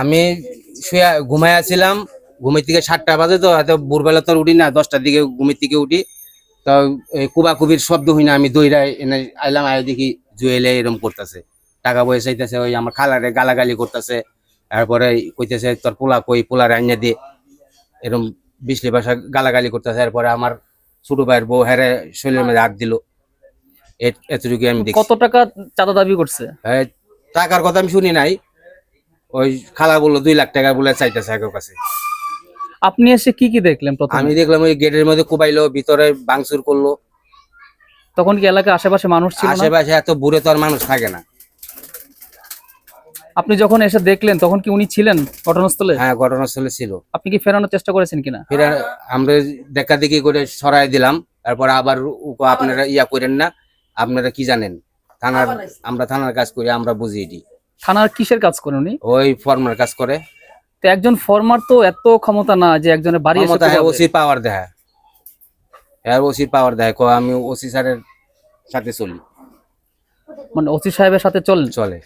আমি শুয়ে ঘুমাইয়াছিলাম, ঘুমের থেকে 7টা বাজে, তো হয়তো ভোরবেলা তো উঠি না, 10টার দিকে ঘুমের থেকে উঠি। তো কুবাকুবির শব্দ হই না, আমি দইরা এনে আইলাম, আয় দেখি জুয়েলে এরকম করতেছে, টাকা পয়সা চাইতেছে, ওই আমার খালারে গালাগালি করতেছে। তারপরে কইতেছে তোর পোলা কই, পোলারে আইনা দিয়ে এরকম বিশ্লি ভাষা গালাগালি করতেছে। এরপরে আমার ছোট ভাইয়ের বউ হেরে শরীরের মধ্যে হাত দিল, এতটুকু আমি দেখছি। কত টাকা চাঁদা দাবি করছে? টাকার কথা আমি শুনি নাই, ওই খালা বললো 2 লাখ টাকা বলে চাইতেছে একের কাছে। আপনি এসে কি কি দেখলেন প্রথমে? আমি দেখলাম ওই গেটের মধ্যে কুবাইলো, ভিতরে ভাঙচুর করলো। তখন কি এলাকায় আশেপাশে মানুষ ছিল না? আশেপাশে এত বুড়ে তো আর মানুষ থাকে না। আপনি যখন এসে দেখলেন তখন কি উনি ছিলেন ঘটনাস্থলে? হ্যাঁ, ঘটনাস্থলে ছিল। আপনি কি ফেরানোর চেষ্টা করেছেন কিনা? ফিরে আমরা দেখা দেখি করে সরাই দিলাম। তারপর আবার আপনারা ইয়া করেন না, আপনারা কি জানেন, থানার, আমরা থানার কাজ করি, আমরা বুঝি এটি। থানার কিসের কাজ করেন উনি? ওই ফর্মার কাজ করে। তো একজন ফরমার তো এত ক্ষমতা না যে একজনের বাড়ি এসে ক্ষমতা, হ্যাঁ, কোবাবে। ওসির পাওয়ার দেয়, হ্যাঁ, ওসির পাওয়ার দেয়। আমি ওসি স্যারের সাথে চলি। মানে ওসি সাহেবের সাথে চলেন? চলে।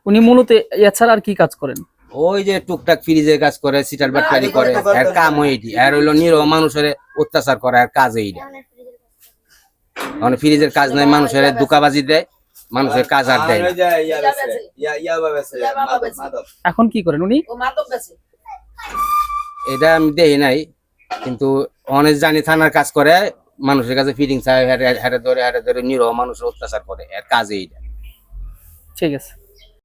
উনি মূলত এছাড়া আর কি কাজ করেন? ওই যে টুকটাক ফ্রিজের কাজ করে, সিটার বাটপারি করে, আর কাম ওইটি। আর হইলো নিরহ মানুষের অত্যাচার করে, আর কাজ এইটা। মানে ফ্রিজের কাজ নাই, মানুষের দুকাবাজি দেয়, মানুষের কাজ আর দেয় না। এখন কি করেন উনি? এটা আমি দেখি নাই, কিন্তু অনেক জানি থানার কাজ করে, মানুষের কাছে ফিটিং চায়, হারে ধরে নিরহ মানুষের অত্যাচার করে, এর কাজ এইটা। ঠিক আছে।